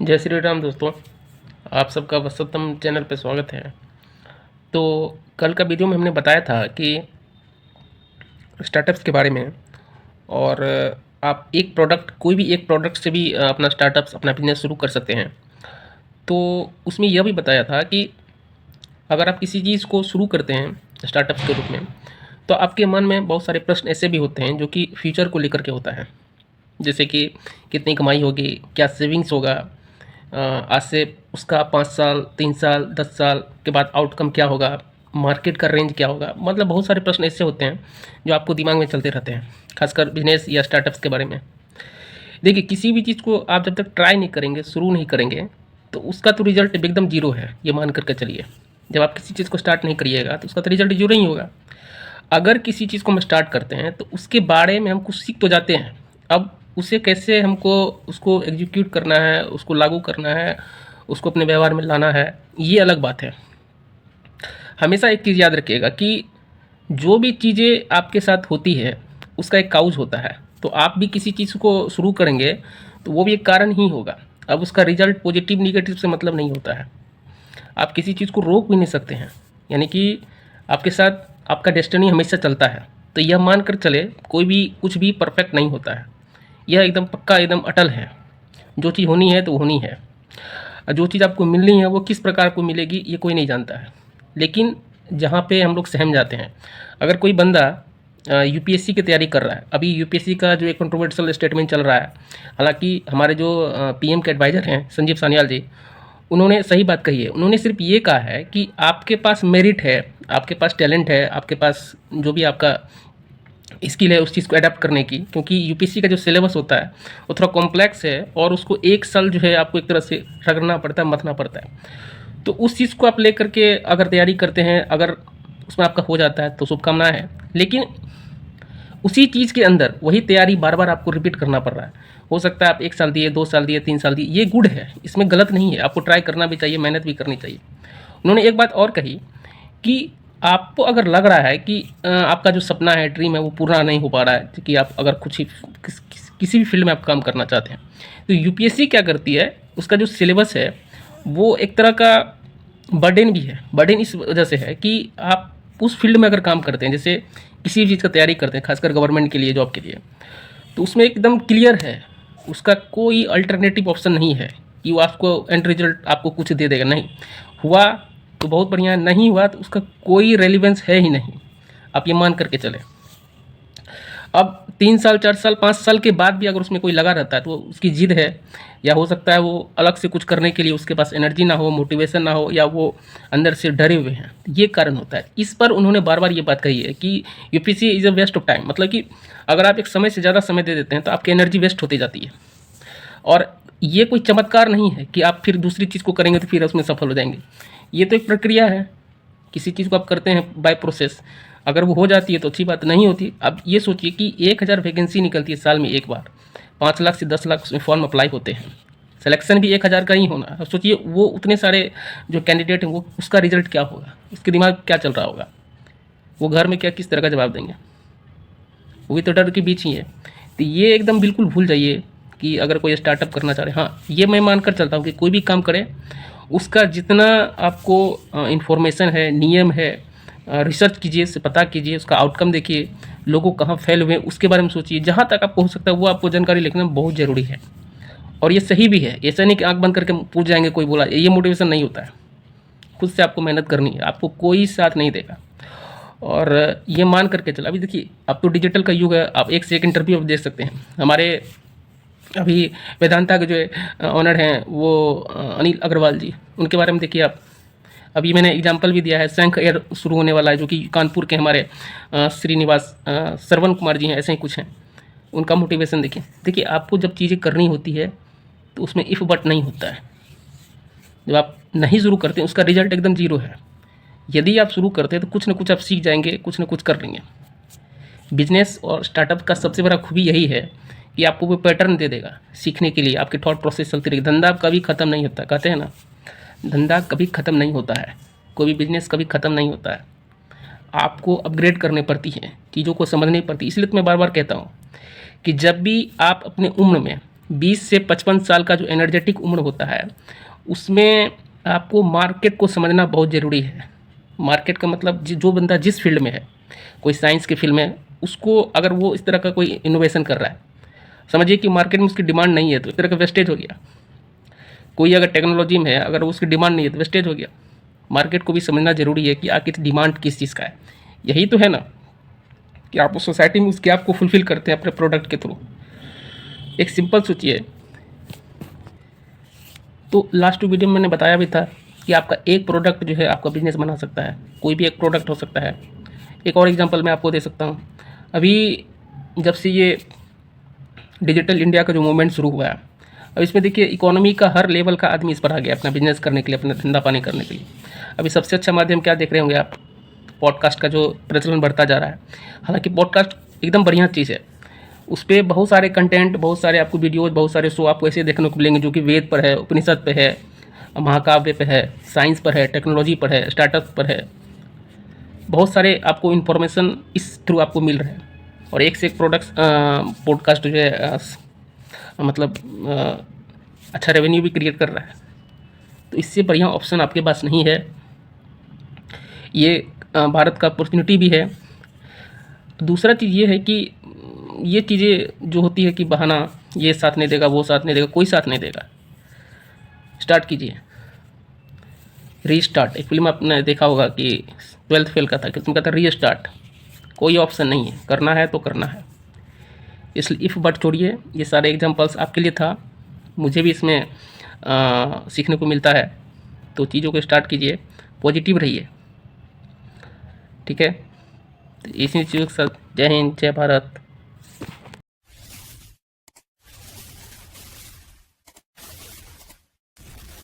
जय श्री राम दोस्तों, आप सबका वसतम चैनल पे स्वागत है। तो कल का वीडियो में हमने बताया था कि स्टार्टअप्स के बारे में, और आप एक प्रोडक्ट, कोई भी एक प्रोडक्ट से भी अपना स्टार्टअप्स, अपना बिजनेस शुरू कर सकते हैं। तो उसमें यह भी बताया था कि अगर आप किसी चीज़ को शुरू करते हैं स्टार्टअप्स के रूप में, तो आपके मन में बहुत सारे प्रश्न ऐसे भी होते हैं जो कि फ्यूचर को लेकर के होता है। जैसे कि कितनी कमाई होगी, क्या सेविंग्स होगा, आज से उसका 5 साल, 3 साल, 10 साल के बाद आउटकम क्या होगा, मार्केट का रेंज क्या होगा। मतलब बहुत सारे प्रश्न ऐसे होते हैं जो आपको दिमाग में चलते रहते हैं, खासकर बिजनेस या स्टार्टअप्स के बारे में। देखिए, किसी भी चीज़ को आप जब तक ट्राई नहीं करेंगे, शुरू नहीं करेंगे, तो उसका तो रिजल्ट एकदम जीरो है, ये मान करके चलिए। जब आप किसी चीज़ को स्टार्ट नहीं करिएगा तो उसका तो रिजल्ट जीरो ही होगा। अगर किसी चीज़ को हम स्टार्ट करते हैं तो उसके बारे में हम कुछ सीख तो जाते हैं। अब उसे कैसे हमको उसको एग्जीक्यूट करना है, उसको लागू करना है, उसको अपने व्यवहार में लाना है, ये अलग बात है। हमेशा एक चीज़ याद रखिएगा कि जो भी चीज़ें आपके साथ होती है उसका एक काउज होता है। तो आप भी किसी चीज़ को शुरू करेंगे तो वो भी एक कारण ही होगा। अब उसका रिजल्ट पॉजिटिव निगेटिव से मतलब नहीं होता है। आप किसी चीज़ को रोक भी नहीं सकते हैं, यानी कि आपके साथ आपका डेस्टिनी हमेशा चलता है। तो यह मान कर चले, कोई भी कुछ भी परफेक्ट नहीं होता है, यह एकदम पक्का, एकदम अटल है। जो चीज़ होनी है तो होनी है, और जो चीज़ आपको मिलनी है वो किस प्रकार को मिलेगी ये कोई नहीं जानता है। लेकिन जहाँ पे हम लोग सहम जाते हैं, अगर कोई बंदा यूपीएससी की तैयारी कर रहा है, अभी यूपीएससी का जो एक कंट्रोवर्शियल स्टेटमेंट चल रहा है, हालांकि हमारे जो पीएम के एडवाइज़र हैं संजीव सान्याल जी, उन्होंने सही बात कही है। उन्होंने सिर्फ ये कहा है कि आपके पास मेरिट है, आपके पास टैलेंट है, आपके पास जो भी आपका स्किल है उस चीज़ को अडेप्ट करने की, क्योंकि यूपीएससी का जो सिलेबस होता है वो थोड़ा कॉम्प्लेक्स है और उसको एक साल जो है आपको एक तरह से रगड़ना पड़ता है, मथना पड़ता है। तो उस चीज़ को आप लेकर के अगर तैयारी करते हैं, अगर उसमें आपका हो जाता है तो शुभकामनाएं हैं। लेकिन उसी चीज़ के अंदर वही तैयारी बार बार आपको रिपीट करना पड़ रहा है। हो सकता है आप 1 साल दिए, 2 साल दिए, 3 साल दिए, ये गुड है, इसमें गलत नहीं है। आपको ट्राई करना भी चाहिए, मेहनत भी करनी चाहिए। उन्होंने एक बात और कही कि आपको अगर लग रहा है कि आपका जो सपना है, ड्रीम है, वो पूरा नहीं हो पा रहा है, कि आप अगर कुछ ही किसी भी फील्ड में आप काम करना चाहते हैं, तो यूपीएससी क्या करती है, उसका जो सिलेबस है वो एक तरह का बर्डन भी है। बर्डन इस वजह से है कि आप उस फील्ड में अगर काम करते हैं, जैसे किसी भी चीज़ का तैयारी करते हैं, खासकर गवर्नमेंट के लिए, जॉब के लिए, तो उसमें एकदम क्लियर है, उसका कोई अल्टरनेटिव ऑप्शन नहीं है कि वो आपको एंड रिजल्ट आपको कुछ दे देगा। नहीं हुआ तो बहुत बढ़िया, नहीं हुआ तो उसका कोई रेलिवेंस है ही नहीं, आप ये मान करके चले। अब 3 साल, 4 साल, 5 साल के बाद भी अगर उसमें कोई लगा रहता है तो उसकी जिद है, या हो सकता है वो अलग से कुछ करने के लिए उसके पास एनर्जी ना हो, मोटिवेशन ना हो, या वो अंदर से डरे हुए हैं, ये कारण होता है। इस पर उन्होंने बार बार ये बात कही है कि UPSC is a waste of time. मतलब कि अगर आप एक समय से ज़्यादा समय दे देते हैं तो आपकी एनर्जी वेस्ट होती जाती है। और ये कोई चमत्कार नहीं है कि आप फिर दूसरी चीज़ को करेंगे तो फिर उसमें सफल हो जाएंगे। ये तो एक प्रक्रिया है, किसी चीज़ को आप करते हैं बाय प्रोसेस, अगर वो हो जाती है तो अच्छी बात, नहीं होती। अब ये सोचिए कि 1000 वैकेंसी निकलती है साल में एक बार, 5 लाख से 10 लाख उसमें फॉर्म अप्लाई होते हैं, सिलेक्शन भी 1000 का ही होना। अब सोचिए वो उतने सारे जो कैंडिडेट हैं, वो उसका रिजल्ट क्या होगा, उसके दिमाग क्या चल रहा होगा, वो घर में क्या किस तरह का जवाब देंगे, वो भी तो डर के बीच ही है। तो ये एकदम बिल्कुल भूल जाइए कि अगर कोई स्टार्टअप करना चाह रहे, हाँ ये मैं मानकर चलता हूँ कि कोई भी काम करें उसका जितना आपको इन्फॉर्मेशन है, नियम है, रिसर्च कीजिए, से पता कीजिए, उसका आउटकम देखिए, लोगों कहाँ फेल हुए उसके बारे में सोचिए। जहाँ तक आपको हो सकता है वो आपको जानकारी लिखना बहुत ज़रूरी है, और ये सही भी है। ऐसा नहीं कि आँख बंद करके पूछ जाएंगे, कोई बोला, ये मोटिवेशन नहीं होता है। खुद से आपको मेहनत करनी है, आपको कोई साथ नहीं देगा। और ये मान करके चला, अभी देखिए अब तो डिजिटल का युग है, आप एक से एक इंटरव्यू आप देख सकते हैं। हमारे अभी वेदांता के जो ऑनर हैं वो अनिल अग्रवाल जी, उनके बारे में देखिए आप। अभी मैंने एग्जांपल भी दिया है, शंख एयर शुरू होने वाला है, जो कि कानपुर के हमारे श्रीनिवास श्रवण कुमार जी हैं, ऐसे ही कुछ हैं। उनका मोटिवेशन देखिए। देखिए आपको जब चीज़ें करनी होती है तो उसमें इफ़ बट नहीं होता है। जब आप नहीं शुरू करते हैं उसका रिजल्ट एकदम जीरो है। यदि आप शुरू करते हैं तो कुछ ना कुछ आप सीख जाएंगे, कुछ ना कुछ कर लेंगे। बिजनेस और स्टार्टअप का सबसे बड़ा खूबी यही है कि आपको वो पैटर्न दे देगा सीखने के लिए, आपकी थॉट प्रोसेस चलती रहेगी। धंधा कभी ख़त्म नहीं होता, कहते हैं ना, धंधा कभी ख़त्म नहीं होता है, कोई भी बिजनेस कभी ख़त्म नहीं होता है। आपको अपग्रेड करनी पड़ती है, चीज़ों को समझनी पड़ती है। इसलिए तो मैं बार बार कहता हूँ कि जब भी आप अपने उम्र में 20 से 55 साल का जो एनर्जेटिक उम्र होता है, उसमें आपको मार्केट को समझना बहुत ज़रूरी है। मार्केट का मतलब जो बंदा जिस फील्ड में है, कोई साइंस की फील्ड में, उसको अगर वो इस तरह का कोई इनोवेशन कर रहा है, समझिए कि मार्केट में उसकी डिमांड नहीं है, तो इस तरह का वेस्टेज हो गया। कोई अगर टेक्नोलॉजी में है, अगर उसकी डिमांड नहीं है तो वेस्टेज हो गया। मार्केट को भी समझना ज़रूरी है कि आखिर डिमांड किस चीज़ का है। यही तो है ना कि आप उस सोसाइटी में उस गैप को फुलफिल करते हैं अपने प्रोडक्ट के थ्रू। एक सिंपल सोचिए, तो लास्ट वीडियो में मैंने बताया भी था कि आपका एक प्रोडक्ट जो है आपका बिजनेस बना सकता है, कोई भी एक प्रोडक्ट हो सकता है। एक और एग्जांपल मैं आपको दे सकता हूँ। अभी जब से ये डिजिटल इंडिया का जो मूवमेंट शुरू हुआ है, अब इसमें देखिए इकोनॉमी का हर लेवल का आदमी इस पर आ गया अपना बिजनेस करने के लिए, अपना धंधा पानी करने के लिए। अभी सबसे अच्छा माध्यम क्या देख रहे होंगे आप, पॉडकास्ट का जो प्रचलन बढ़ता जा रहा है। हालांकि पॉडकास्ट एकदम बढ़िया चीज़ है, उस पर बहुत सारे कंटेंट, बहुत सारे आपको वीडियोज़, बहुत सारे शो आपको ऐसे देखने को मिलेंगे जो कि वेद पर है, उपनिषद पे है, महाकाव्य पे है, साइंस पर है, टेक्नोलॉजी पर है, स्टार्टअप पर है। बहुत सारे आपको इन्फॉर्मेशन इस थ्रू आपको मिल रहे हैं, और एक से एक पॉडकास्ट जो है मतलब अच्छा रेवेन्यू भी क्रिएट कर रहा है। तो इससे बढ़िया ऑप्शन आपके पास नहीं है। ये भारत का अपॉर्चुनिटी भी है। दूसरा चीज़ ये है कि ये चीज़ें जो होती है कि बहाना, ये साथ नहीं देगा, वो साथ नहीं देगा, कोई साथ नहीं देगा। स्टार्ट कीजिए, रीस्टार्ट। एक फिल्म आपने देखा होगा कि 12th फेल का था, कि उसमें कहता रीस्टार्ट। कोई ऑप्शन नहीं है, करना है तो करना है। इसलिए इफ़ बट छोड़िए, ये सारे एग्जांपल्स आपके लिए था, मुझे भी इसमें सीखने को मिलता है। तो चीज़ों को स्टार्ट कीजिए, पॉजिटिव रहिए, ठीक है। तो इसी चीज़ों के साथ जय हिंद, जय भारत।